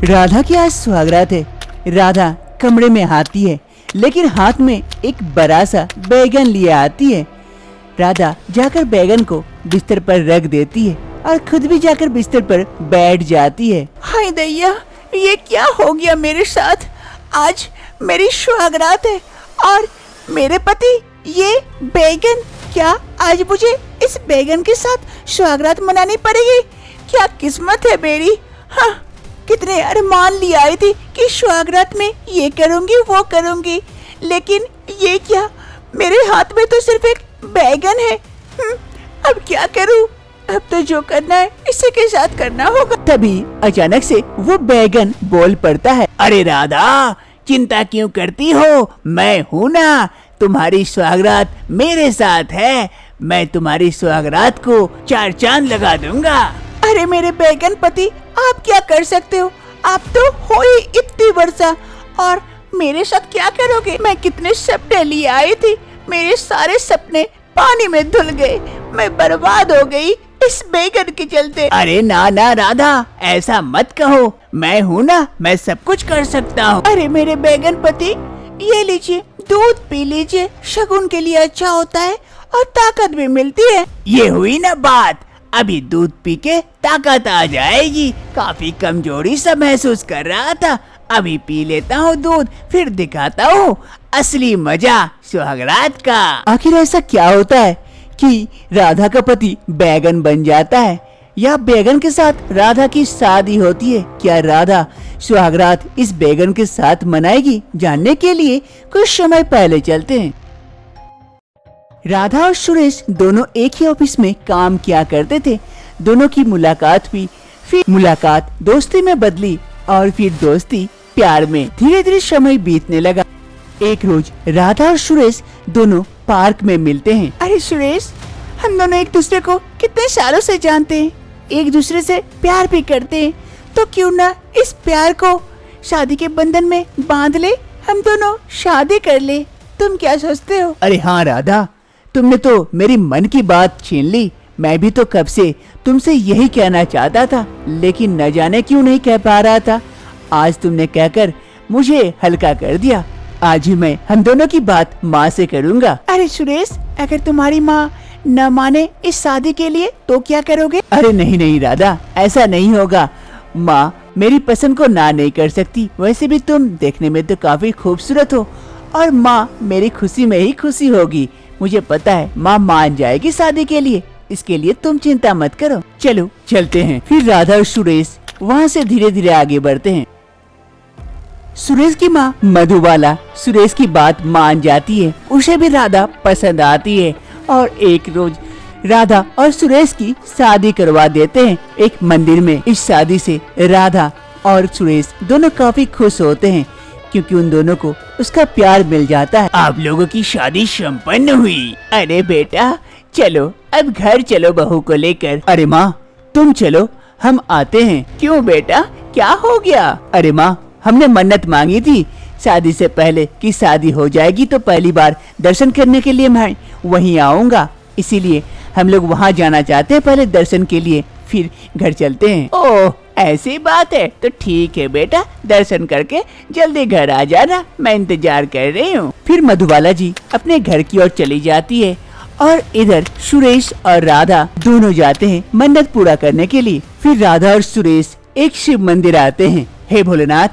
राधा की आज सुहागरात है। राधा कमरे में आती है, लेकिन हाथ में एक बड़ा सा बैगन लिए आती है। राधा जाकर बैगन को बिस्तर पर रख देती है और खुद भी जाकर बिस्तर पर बैठ जाती है। हाय दैया, ये क्या हो गया मेरे साथ? आज मेरी सुहागरात है और मेरे पति ये बैगन, क्या आज मुझे इस बैगन के साथ सुहागरात मनानी पड़ेगी? क्या किस्मत है मेरी। हाँ, कितने अरमान लिए आई थी कि सुहागरात में ये करूंगी वो करूंगी, लेकिन ये क्या, मेरे हाथ में तो सिर्फ एक बैगन है। अब क्या करूं? अब तो जो करना है इसी के साथ करना होगा। तभी अचानक से वो बैगन बोल पड़ता है, अरे राधा, चिंता क्यों करती हो? मैं हूँ ना, तुम्हारी सुहागरात मेरे साथ है। मैं तुम्हारी सुहागरात को 4 चांद लगा दूंगा। अरे मेरे बैगन पति, आप क्या कर सकते हो? आप तो हो ही इतनी वर्षा, और मेरे साथ क्या करोगे? मैं कितने सपने लिए आई थी, मेरे सारे सपने पानी में धुल गए। मैं बर्बाद हो गई इस बैगन के चलते। अरे ना ना राधा, ऐसा मत कहो, मैं हूँ ना, मैं सब कुछ कर सकता हूँ। अरे मेरे बैगन पति, ये लीजिए, दूध पी लीजिए, शगुन के लिए अच्छा होता है और ताकत भी मिलती है। ये हुई ना बात, अभी दूध पी के ताकत आ जाएगी। काफी कमजोरी सा महसूस कर रहा था, अभी पी लेता हूँ दूध, फिर दिखाता हूँ असली मजा सुहागरात का। आखिर ऐसा क्या होता है कि राधा का पति बैगन बन जाता है, या बैगन के साथ राधा की शादी होती है? क्या राधा सुहागरात इस बैगन के साथ मनाएगी? जानने के लिए कुछ समय पहले चलते हैं। राधा और सुरेश दोनों एक ही ऑफिस में काम किया करते थे। दोनों की मुलाकात हुई, फिर मुलाकात दोस्ती में बदली और फिर दोस्ती प्यार में। धीरे धीरे समय बीतने लगा। एक रोज राधा और सुरेश दोनों पार्क में मिलते हैं। अरे सुरेश, हम दोनों एक दूसरे को कितने सालों से जानते हैं, एक दूसरे से प्यार भी करते हैं, तो क्यों ना इस प्यार को शादी के बंधन में बांध ले, हम दोनों शादी कर ले। तुम क्या सोचते हो? अरे हाँ राधा, तुमने तो मेरी मन की बात छीन ली। मैं भी तो कब से तुमसे यही कहना चाहता था, लेकिन न जाने क्यों नहीं कह पा रहा था। आज तुमने कहकर मुझे हल्का कर दिया। आज ही मैं हम दोनों की बात माँ से करूँगा। अरे सुरेश, अगर तुम्हारी माँ न माने इस शादी के लिए तो क्या करोगे? अरे नहीं नहीं राधा, ऐसा नहीं होगा। माँ मेरी पसंद को ना नहीं कर सकती। वैसे भी तुम देखने में तो काफी खूबसूरत हो, और माँ मेरी खुशी में ही खुशी होगी। मुझे पता है माँ मान जाएगी शादी के लिए, इसके लिए तुम चिंता मत करो। चलो चलते हैं। फिर राधा और सुरेश वहाँ से धीरे धीरे आगे बढ़ते हैं। सुरेश की माँ मधुबाला सुरेश की बात मान जाती है, उसे भी राधा पसंद आती है, और एक रोज राधा और सुरेश की शादी करवा देते हैं एक मंदिर में। इस शादी से राधा और सुरेश दोनों काफी खुश होते हैं, क्योंकि उन दोनों को उसका प्यार मिल जाता है। आप लोगों की शादी संपन्न हुई। अरे बेटा चलो, अब घर चलो बहू को लेकर। अरे माँ तुम चलो, हम आते हैं। क्यों बेटा, क्या हो गया? अरे माँ, हमने मन्नत मांगी थी शादी से पहले कि शादी हो जाएगी तो पहली बार दर्शन करने के लिए मैं वहीं आऊँगा, इसीलिए हम लोग वहाँ जाना चाहते हैं पहले दर्शन के लिए, फिर घर चलते हैं। ओह ऐसी बात है, तो ठीक है बेटा, दर्शन करके जल्दी घर आ जाना, मैं इंतजार कर रही हूँ। फिर मधुबाला जी अपने घर की ओर चली जाती है, और इधर सुरेश और राधा दोनों जाते हैं मन्नत पूरा करने के लिए। फिर राधा और सुरेश एक शिव मंदिर आते हैं। हे भोलेनाथ,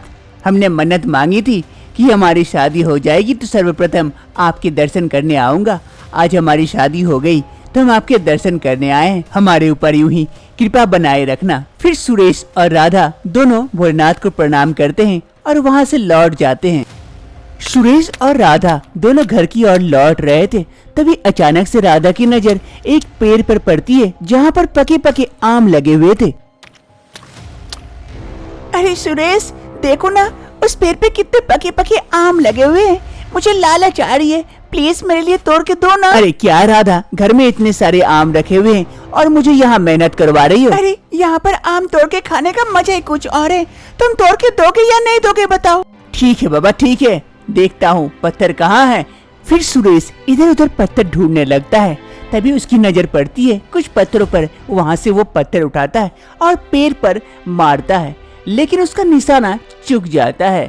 हमने मन्नत मांगी थी कि हमारी शादी हो जाएगी तो सर्वप्रथम आपके दर्शन करने आऊँगा। आज हमारी शादी हो गई तो हम आपके दर्शन करने आए हैं, हमारे ऊपर यूं ही कृपा बनाए रखना। फिर सुरेश और राधा दोनों भोलेनाथ को प्रणाम करते हैं और वहाँ से लौट जाते हैं। सुरेश और राधा दोनों घर की ओर लौट रहे थे, तभी अचानक से राधा की नजर एक पेड़ पर पड़ती है जहाँ पर पके पके आम लगे हुए थे। अरे सुरेश, देखो ना, उस पेड़ पे कितने पके पके आम लगे हुए हैं। मुझे लालच आ रही है, प्लीज मेरे लिए तोड़ के दो ना। अरे क्या राधा, घर में इतने सारे आम रखे हुए हैं और मुझे यहाँ मेहनत करवा रही हो? अरे यहाँ पर आम तोड़ के खाने का मजा ही कुछ और है। तुम तोड़ के दोगे या नहीं दोगे बताओ? ठीक है बाबा, ठीक है, देखता हूँ पत्थर कहाँ है। फिर सुरेश इधर उधर पत्थर ढूंढने लगता है, तभी उसकी नजर पड़ती है कुछ पत्थरों पर। वहाँ से वो पत्थर उठाता है और पेड़ पर मारता है। लेकिन उसका निशाना चूक जाता है।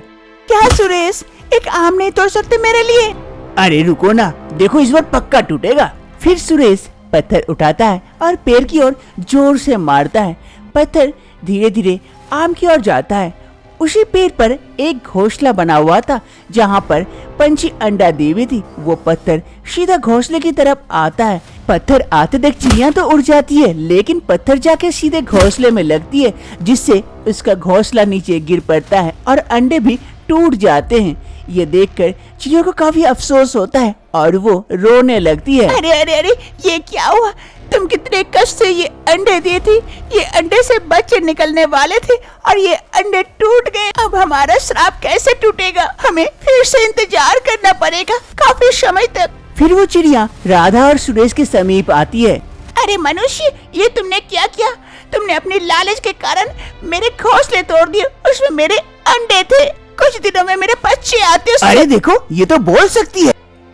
क्या सुरेश, एक आम नहीं तोड़ सकते मेरे लिए? अरे रुको ना, देखो इस बार पक्का टूटेगा। फिर सुरेश पत्थर उठाता है और पेड़ की ओर जोर से मारता है। पत्थर धीरे धीरे आम की ओर जाता है। उसी पेड़ पर एक घोंसला बना हुआ था जहाँ पर पंछी अंडा दी हुई थी। वो पत्थर सीधा घोंसले की तरफ आता है। पत्थर आते देख चिड़िया तो उड़ जाती है, लेकिन पत्थर जाके सीधे घोंसले में लगती है, जिससे उसका घोंसला नीचे गिर पड़ता है और अंडे भी टूट जाते हैं। ये देखकर चिड़िया को काफी अफसोस होता है और वो रोने लगती है। अरे अरे अरे, ये क्या हुआ? तुम कितने कष्ट से ये अंडे दिए थे, ये अंडे से बच्चे निकलने वाले थे और ये अंडे टूट गए। अब हमारा श्राप कैसे टूटेगा? हमें फिर से इंतजार करना पड़ेगा काफी समय तक। फिर वो चिड़िया राधा और सुरेश के समीप आती है। अरे मनुष्य, ये तुमने क्या किया? तुमने अपनी लालच के कारण मेरे घोंसले तोड़ दिए, उसमें मेरे अंडे थे। कुछ दिनों में मेरे बच्चे आते। अरे देखो, ये तो बोल सकती है।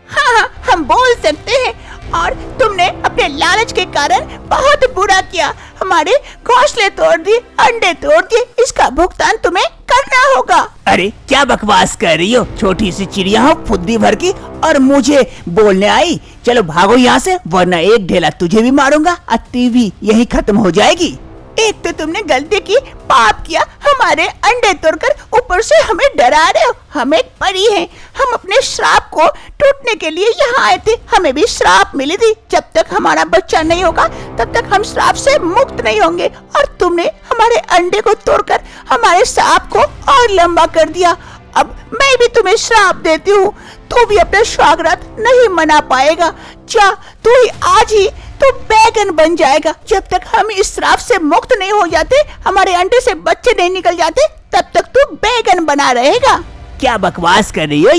हाँ, हम बोल सकते हैं। और तुमने अपने लालच के कारण बहुत बुरा किया, हमारे घोंसले तोड़ दिए, अंडे तोड़ दिए। इसका भुगतान तुम्हें करना होगा। अरे क्या बकवास कर रही हो? छोटी सी चिड़िया हो फुद्दी भर की और मुझे बोलने आई। चलो भागो यहाँ से, वरना एक ढेला तुझे भी मारूंगा और टीवी यही खत्म हो जाएगी। एक तो तुमने गलती की, पाप किया, हमारे अंडे तोड़कर ऊपर से हमें डरा रहे हो। हम एक परी हैं, हम अपने श्राप को टूटने के लिए यहाँ आए थे। हमें भी श्राप मिली थी, जब तक हमारा बच्चा नहीं होगा तब तक हम श्राप से मुक्त नहीं होंगे। और तुमने हमारे अंडे को तोड़कर हमारे श्राप को और लंबा कर दिया। अब मैं भी तुम्हें श्राप देती हूँ, तू भी अपना स्वागत नहीं मना पाएगा। जा, तू ही आज ही तो बैगन बन जाएगा। जब तक हम इस श्राप से मुक्त नहीं हो जाते, हमारे अंडे से बच्चे नहीं निकल जाते, तब तक तू बैगन बना रहेगा। क्या बकवास कर रही हो?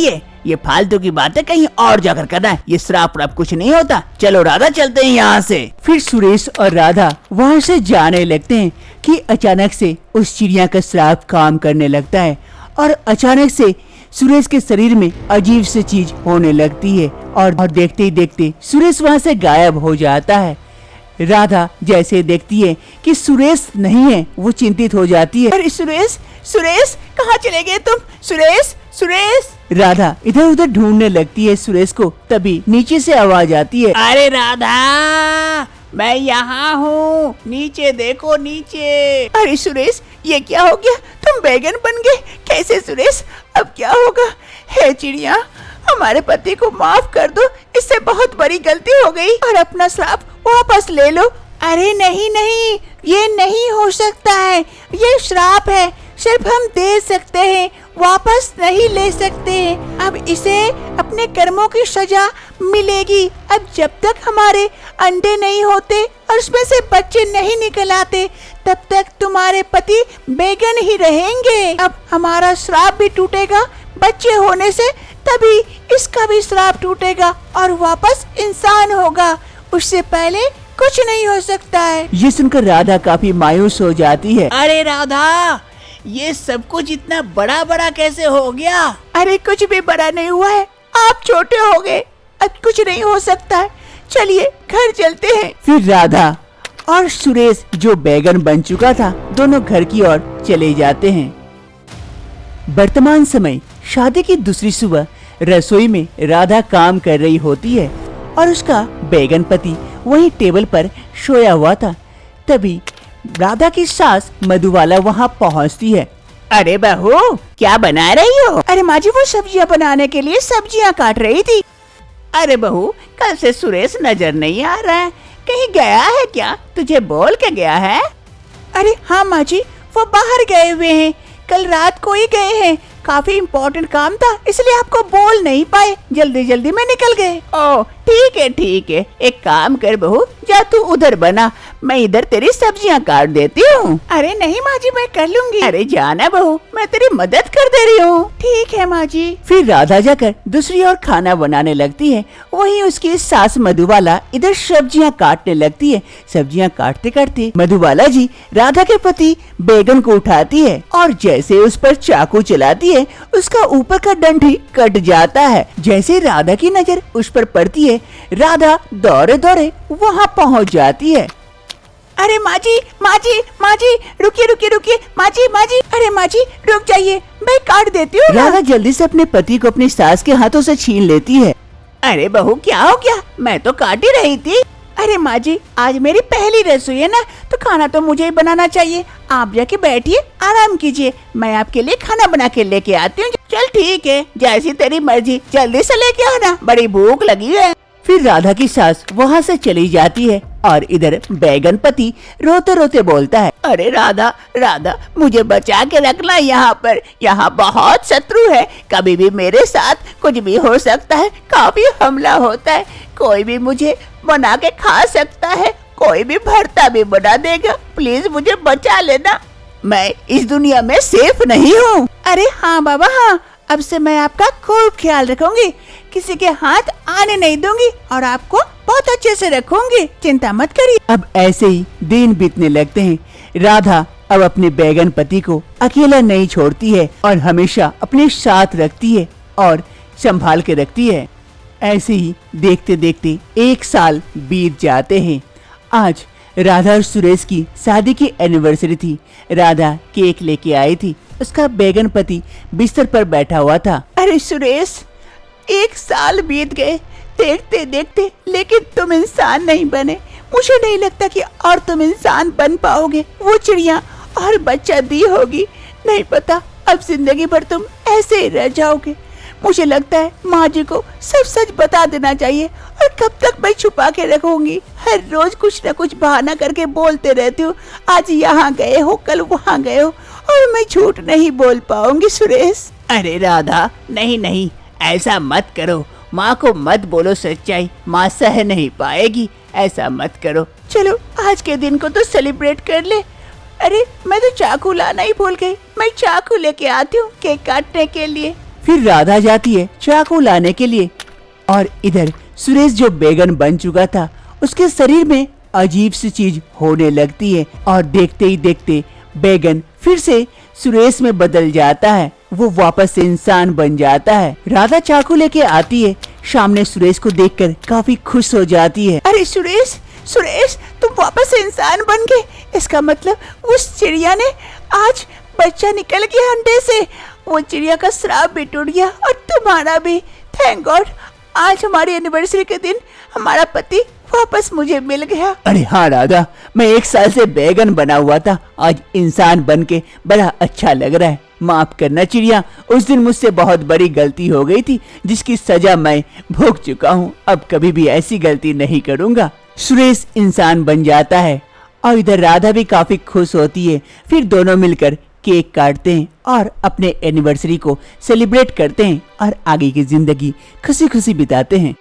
ये फालतू की बातें कहीं और जाकर करना है। ये श्राप कुछ नहीं होता। चलो राधा, चलते हैं यहाँ से। फिर सुरेश और राधा वहाँ से जाने लगते हैं कि अचानक से उस चिड़िया का श्राप काम करने लगता है और अचानक से सुरेश के शरीर में अजीब सी चीज होने लगती है और देखते ही देखते सुरेश वहाँ से गायब हो जाता है। राधा जैसे देखती है कि सुरेश नहीं है, वो चिंतित हो जाती है। अरे सुरेश, सुरेश कहाँ चले गए तुम? सुरेश, सुरेश। राधा इधर उधर ढूंढने लगती है सुरेश को। तभी नीचे से आवाज आती है। अरे राधा, मैं यहाँ हूँ, नीचे देखो, नीचे। अरे सुरेश, ये क्या हो गया? तुम बैगन बन गए कैसे सुरेश? अब क्या होगा? हे चिड़िया, हमारे पति को माफ कर दो, इससे बहुत बड़ी गलती हो गई और अपना श्राप वापस ले लो। अरे नहीं नहीं, ये नहीं हो सकता है, ये श्राप है, सिर्फ हम दे सकते हैं, वापस नहीं ले सकते। अब इसे अपने कर्मों की सजा मिलेगी। अब जब तक हमारे अंडे नहीं होते और उसमें से बच्चे नहीं निकल आते, तब तक तुम्हारे पति बैगन ही रहेंगे। अब हमारा श्राप भी टूटेगा बच्चे होने से, तभी इसका भी श्राप टूटेगा और वापस इंसान होगा। उससे पहले कुछ नहीं हो सकता है। ये सुनकर राधा काफी मायूस हो जाती है। अरे राधा, ये सब कुछ इतना बड़ा बड़ा कैसे हो गया? अरे कुछ भी बड़ा नहीं हुआ है, आप छोटे हो गए, अब कुछ नहीं हो सकता है। चलिए घर चलते हैं। फिर राधा और सुरेश जो बैगन बन चुका था, दोनों घर की ओर चले जाते हैं। वर्तमान समय शादी की दूसरी सुबह रसोई में राधा काम कर रही होती है और उसका बैगन पति वहीं टेबल पर सोया हुआ था। तभी राधा की सास मधुबाला वहाँ पहुँचती है। अरे बहू, क्या बना रही हो? अरे माँ जी, वो सब्जियाँ बनाने के लिए सब्जियाँ काट रही थी। अरे बहू, कल से सुरेश नजर नहीं आ रहा है, कहीं गया है क्या? तुझे बोल के गया है? अरे हाँ माँ जी, वो बाहर गए हुए हैं, कल रात को ही गए हैं, काफी इम्पोर्टेंट काम था इसलिए आपको बोल नहीं पाए, जल्दी जल्दी में निकल गए। ओह ठीक है, एक काम कर बहू, जा तू उधर बना, मैं इधर तेरी सब्जियां काट देती हूँ। अरे नहीं माँ जी, मैं कर लूंगी। अरे जाना बहू, मैं तेरी मदद कर दे रही हूँ। ठीक है माँ जी। फिर राधा जाकर दूसरी ओर खाना बनाने लगती है, वहीं उसकी सास मधुबाला इधर सब्जियां काटने लगती है। सब्जियां काटते काटते मधुबाला जी राधा के पति बैगन को उठाती है और जैसे उस पर चाकू चलाती है, उसका ऊपर का डंठी कट जाता है। जैसे राधा की नजर उस पर पड़ती है, राधा दौड़े दौड़े वहाँ पहुँच जाती है। अरे माँ जी, रुकिए रुकिए रुकिए, माँ जी, अरे माँ जी रुक जाइए, मैं काट देती हूँ। राधा जल्दी से अपने पति को अपनी सास के हाथों से छीन लेती है। अरे बहू क्या हो गया, मैं तो काट ही रही थी। अरे माँ जी, आज मेरी पहली रसोई है ना, तो खाना तो मुझे ही बनाना चाहिए। आप जाके बैठिए, आराम कीजिए, मैं आपके लिए खाना बना के लेके आती हूँ। चल ठीक है, जैसी तेरी मर्जी, जल्दी से लेके आना, बड़ी भूख लगी है। फिर राधा की सास वहाँ से चली जाती है और इधर बैगन पति रोते रोते बोलता है, अरे राधा मुझे बचा के रखना, यहाँ बहुत शत्रु है, कभी भी मेरे साथ कुछ भी हो सकता है, काफी हमला होता है, कोई भी मुझे बना के खा सकता है, कोई भी भरता भी बना देगा, प्लीज मुझे बचा लेना, मैं इस दुनिया में सेफ नहीं हूँ। अरे हाँ बाबा हाँ, अब से मैं आपका खूब ख्याल रखूंगी, किसी के हाथ आने नहीं दूंगी और आपको बहुत अच्छे से रखूंगी, चिंता मत करिए। अब ऐसे ही दिन बीतने लगते हैं। राधा अब अपने बैगन पति को अकेला नहीं छोड़ती है और हमेशा अपने साथ रखती है और संभाल के रखती है। ऐसे ही देखते देखते 1 साल बीत जाते हैं। आज राधा और सुरेश की शादी की एनिवर्सरी थी। राधा केक लेके आई थी, उसका बैगन पति बिस्तर पर बैठा हुआ था। अरे सुरेश, 1 साल बीत गए देखते देखते, लेकिन तुम इंसान नहीं बने। मुझे नहीं लगता कि और तुम इंसान बन पाओगे। वो चिड़िया और बच्चा दी होगी, नहीं पता अब जिंदगी भर तुम ऐसे ही रह जाओगे। मुझे लगता है माँ जी को सब सच बता देना चाहिए, और कब तक मैं छुपा के रखूंगी। हर रोज कुछ न कुछ बहाना करके बोलते रहती हूँ, आज यहाँ गए हो, कल वहाँ गए हो, और मैं झूठ नहीं बोल पाऊंगी सुरेश। अरे राधा, नहीं ऐसा मत करो, माँ को मत बोलो सच्चाई, माँ सह नहीं पाएगी, ऐसा मत करो। चलो आज के दिन को तो सेलिब्रेट कर ले। अरे मैं तो चाकू लाना ही भूल गई, मैं चाकू लेके आती हूँ केक काटने के लिए। फिर राधा जाती है चाकू लाने के लिए, और इधर सुरेश जो बैगन बन चुका था, उसके शरीर में अजीब सी चीज होने लगती है, और देखते ही देखते बैगन फिर से सुरेश में बदल जाता है। वो वापस से इंसान बन जाता है। राधा चाकू लेके आती है, सामने सुरेश को देखकर काफी खुश हो जाती है। अरे सुरेश तुम वापस से इंसान बन गए, इसका मतलब उस चिड़िया ने आज बच्चा निकल गया अंडे से, वो चिड़िया का श्राप भी टूट गया और तुम्हारा भी। थैंक गॉड, आज हमारी एनिवर्सरी के दिन हमारा पति वापस मुझे मिल गया। अरे हाँ राधा, मैं 1 साल से बैगन बना हुआ था, आज इंसान बन के बड़ा अच्छा लग रहा है। माफ करना चिड़िया, उस दिन मुझसे बहुत बड़ी गलती हो गई थी, जिसकी सजा मैं भोग चुका हूँ, अब कभी भी ऐसी गलती नहीं करूँगा। सुरेश इंसान बन जाता है और इधर राधा भी काफी खुश होती है। फिर दोनों मिलकर केक काटते हैं और अपने एनिवर्सरी को सेलिब्रेट करते हैं और आगे की जिंदगी खुशी खुशी बिताते हैं।